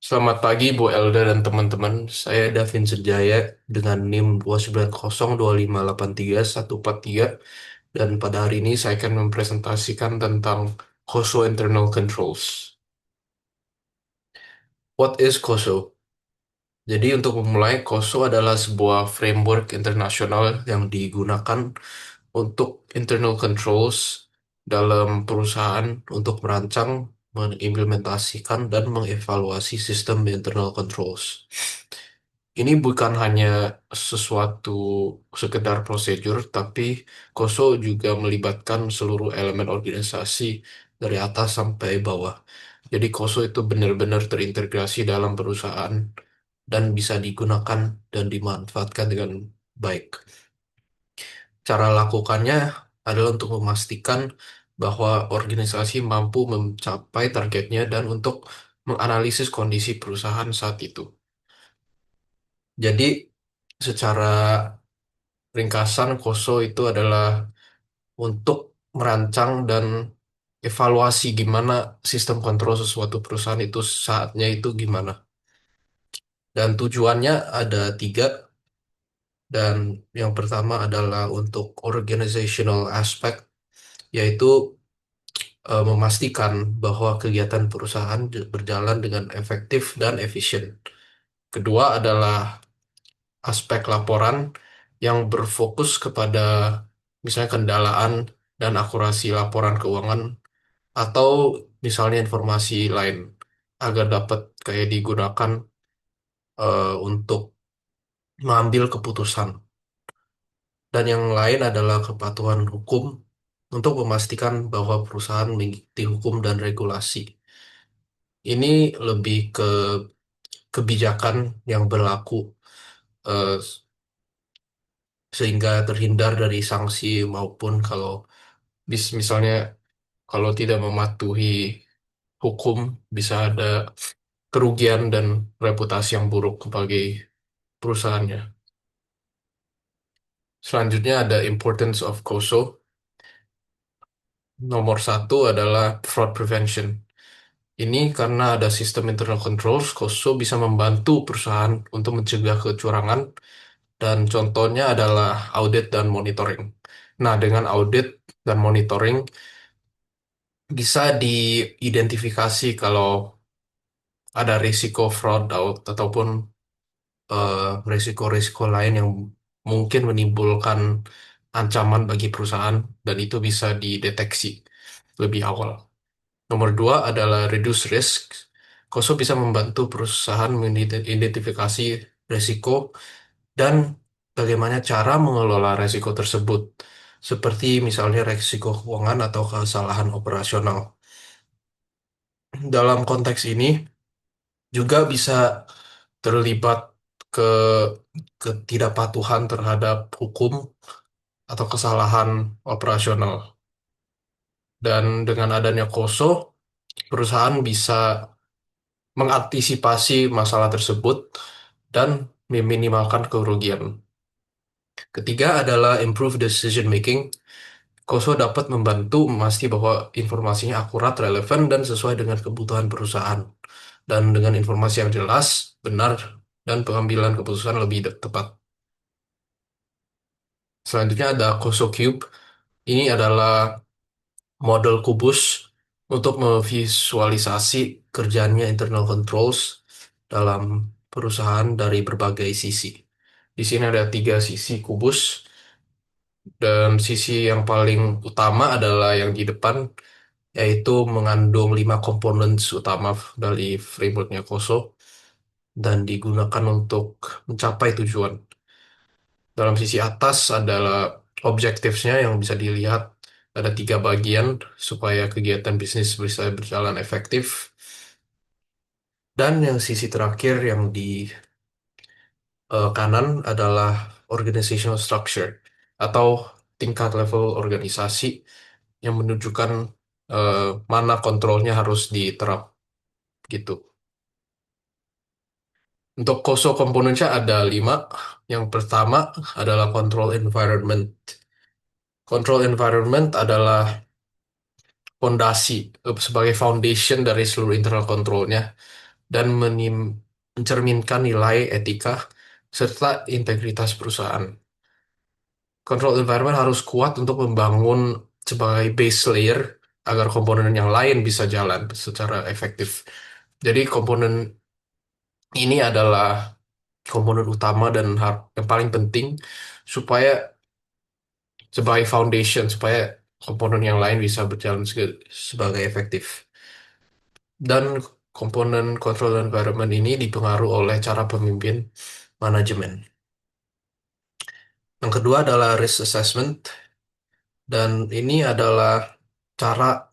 Selamat pagi Bu Elda dan teman-teman. Saya Davin Sejaya dengan NIM 2902583 dan pada hari ini saya akan mempresentasikan tentang COSO Internal Controls. What is COSO? Jadi untuk memulai, COSO adalah sebuah framework internasional yang digunakan untuk internal controls dalam perusahaan untuk merancang, mengimplementasikan, dan mengevaluasi sistem internal controls. Ini bukan hanya sesuatu sekedar prosedur, tapi COSO juga melibatkan seluruh elemen organisasi dari atas sampai bawah. Jadi COSO itu benar-benar terintegrasi dalam perusahaan dan bisa digunakan dan dimanfaatkan dengan baik. Cara lakukannya adalah untuk memastikan bahwa organisasi mampu mencapai targetnya dan untuk menganalisis kondisi perusahaan saat itu. Jadi, secara ringkasan, KOSO itu adalah untuk merancang dan evaluasi gimana sistem kontrol sesuatu perusahaan itu saatnya itu gimana. Dan tujuannya ada tiga, dan yang pertama adalah untuk organizational aspect, yaitu memastikan bahwa kegiatan perusahaan berjalan dengan efektif dan efisien. Kedua adalah aspek laporan yang berfokus kepada misalnya kendalaan dan akurasi laporan keuangan atau misalnya informasi lain agar dapat kayak digunakan untuk mengambil keputusan. Dan yang lain adalah kepatuhan hukum untuk memastikan bahwa perusahaan mengikuti hukum dan regulasi. Ini lebih ke kebijakan yang berlaku eh, sehingga terhindar dari sanksi maupun kalau misalnya kalau tidak mematuhi hukum bisa ada kerugian dan reputasi yang buruk bagi perusahaannya. Selanjutnya ada importance of COSO. Nomor satu adalah fraud prevention. Ini karena ada sistem internal controls, COSO bisa membantu perusahaan untuk mencegah kecurangan dan contohnya adalah audit dan monitoring. Nah, dengan audit dan monitoring bisa diidentifikasi kalau ada risiko fraud ataupun eh, risiko-risiko lain yang mungkin menimbulkan ancaman bagi perusahaan dan itu bisa dideteksi lebih awal. Nomor dua adalah reduce risk. COSO bisa membantu perusahaan mengidentifikasi risiko dan bagaimana cara mengelola risiko tersebut, seperti misalnya risiko keuangan atau kesalahan operasional. Dalam konteks ini juga bisa terlibat ke ketidakpatuhan terhadap hukum atau kesalahan operasional. Dan dengan adanya KOSO, perusahaan bisa mengantisipasi masalah tersebut dan meminimalkan kerugian. Ketiga adalah improve decision making. KOSO dapat membantu memastikan bahwa informasinya akurat, relevan, dan sesuai dengan kebutuhan perusahaan. Dan dengan informasi yang jelas, benar, dan pengambilan keputusan lebih tepat. Selanjutnya ada KOSO Cube. Ini adalah model kubus untuk memvisualisasi kerjanya internal controls dalam perusahaan dari berbagai sisi. Di sini ada tiga sisi kubus, dan sisi yang paling utama adalah yang di depan, yaitu mengandung 5 komponen utama dari frameworknya KOSO dan digunakan untuk mencapai tujuan. Dalam sisi atas adalah objectives-nya yang bisa dilihat ada 3 bagian supaya kegiatan bisnis bisa berjalan efektif. Dan yang sisi terakhir yang di kanan adalah organizational structure atau tingkat level organisasi yang menunjukkan eh, mana kontrolnya harus diterap gitu. Untuk COSO komponennya ada 5. Yang pertama adalah control environment. Control environment adalah fondasi sebagai foundation dari seluruh internal controlnya. dan mencerminkan nilai etika serta integritas perusahaan. Control environment harus kuat untuk membangun sebagai base layer agar komponen yang lain bisa jalan secara efektif. Jadi komponen ini adalah komponen utama dan yang paling penting supaya sebagai foundation supaya komponen yang lain bisa berjalan sebagai efektif. Dan komponen control environment ini dipengaruhi oleh cara pemimpin manajemen. Yang kedua adalah risk assessment, dan ini adalah cara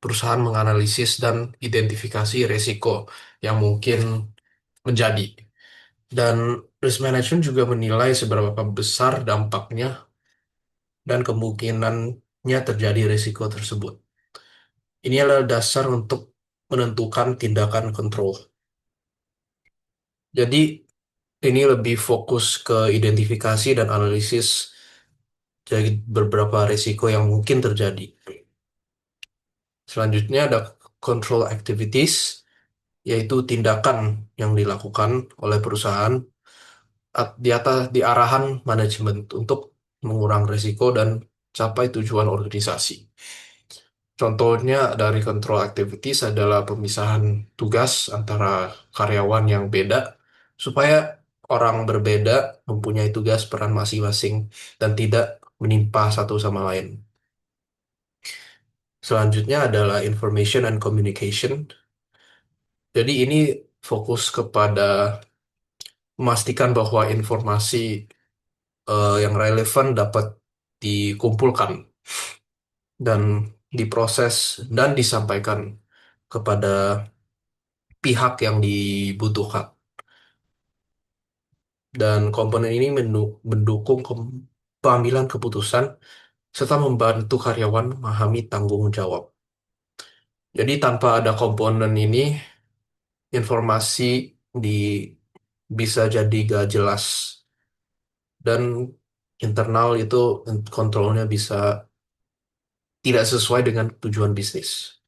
perusahaan menganalisis dan identifikasi risiko yang mungkin menjadi. Dan risk management juga menilai seberapa besar dampaknya dan kemungkinannya terjadi risiko tersebut. Ini adalah dasar untuk menentukan tindakan kontrol. Jadi, ini lebih fokus ke identifikasi dan analisis dari beberapa risiko yang mungkin terjadi. Selanjutnya ada control activities, yaitu tindakan yang dilakukan oleh perusahaan di atas di arahan manajemen untuk mengurangi risiko dan capai tujuan organisasi. Contohnya dari control activities adalah pemisahan tugas antara karyawan yang beda supaya orang berbeda mempunyai tugas peran masing-masing dan tidak menimpa satu sama lain. Selanjutnya adalah information and communication. Jadi ini fokus kepada memastikan bahwa informasi yang relevan dapat dikumpulkan dan diproses dan disampaikan kepada pihak yang dibutuhkan. Dan komponen ini mendukung pengambilan keputusan serta membantu karyawan memahami tanggung jawab. Jadi tanpa ada komponen ini, informasi di bisa jadi gak jelas dan internal itu kontrolnya bisa tidak sesuai dengan tujuan bisnis.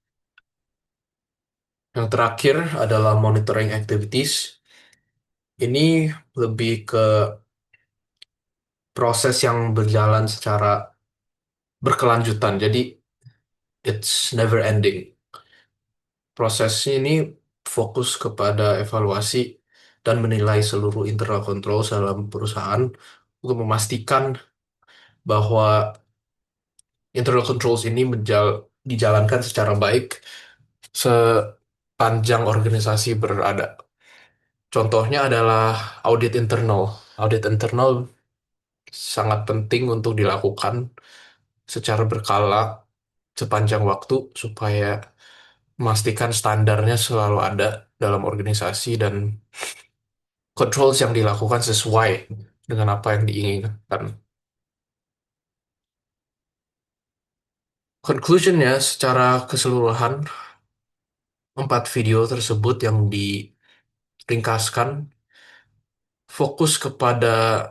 Yang terakhir adalah monitoring activities. Ini lebih ke proses yang berjalan secara berkelanjutan. Jadi it's never ending. Proses ini fokus kepada evaluasi dan menilai seluruh internal control dalam perusahaan untuk memastikan bahwa internal controls ini dijalankan secara baik sepanjang organisasi berada. Contohnya adalah audit internal. Audit internal sangat penting untuk dilakukan secara berkala sepanjang waktu supaya memastikan standarnya selalu ada dalam organisasi dan controls yang dilakukan sesuai dengan apa yang diinginkan. Conclusionnya, secara keseluruhan, 4 video tersebut yang diringkaskan fokus kepada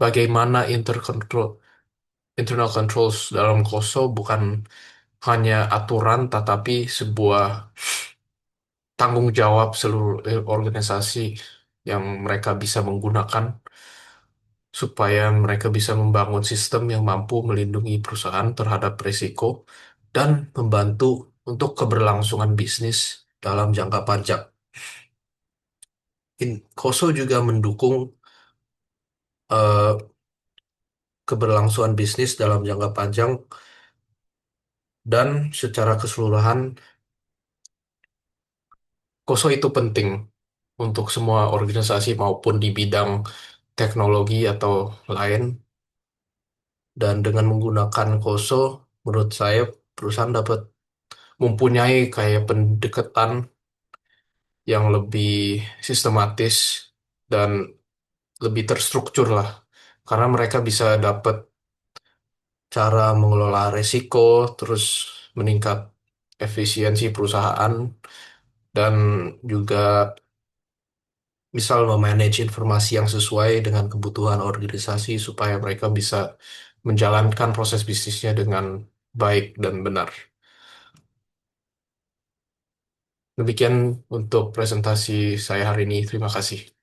bagaimana internal controls dalam KOSO bukan hanya aturan, tetapi sebuah tanggung jawab seluruh organisasi yang mereka bisa menggunakan supaya mereka bisa membangun sistem yang mampu melindungi perusahaan terhadap risiko dan membantu untuk keberlangsungan bisnis dalam jangka panjang. KOSO juga mendukung eh, keberlangsungan bisnis dalam jangka panjang dan secara keseluruhan KOSO itu penting untuk semua organisasi maupun di bidang teknologi atau lain. Dan dengan menggunakan KOSO, menurut saya perusahaan dapat mempunyai kayak pendekatan yang lebih sistematis dan lebih terstruktur lah. Karena mereka bisa dapat cara mengelola resiko, terus meningkat efisiensi perusahaan, dan juga misal memanage informasi yang sesuai dengan kebutuhan organisasi supaya mereka bisa menjalankan proses bisnisnya dengan baik dan benar. Demikian untuk presentasi saya hari ini. Terima kasih.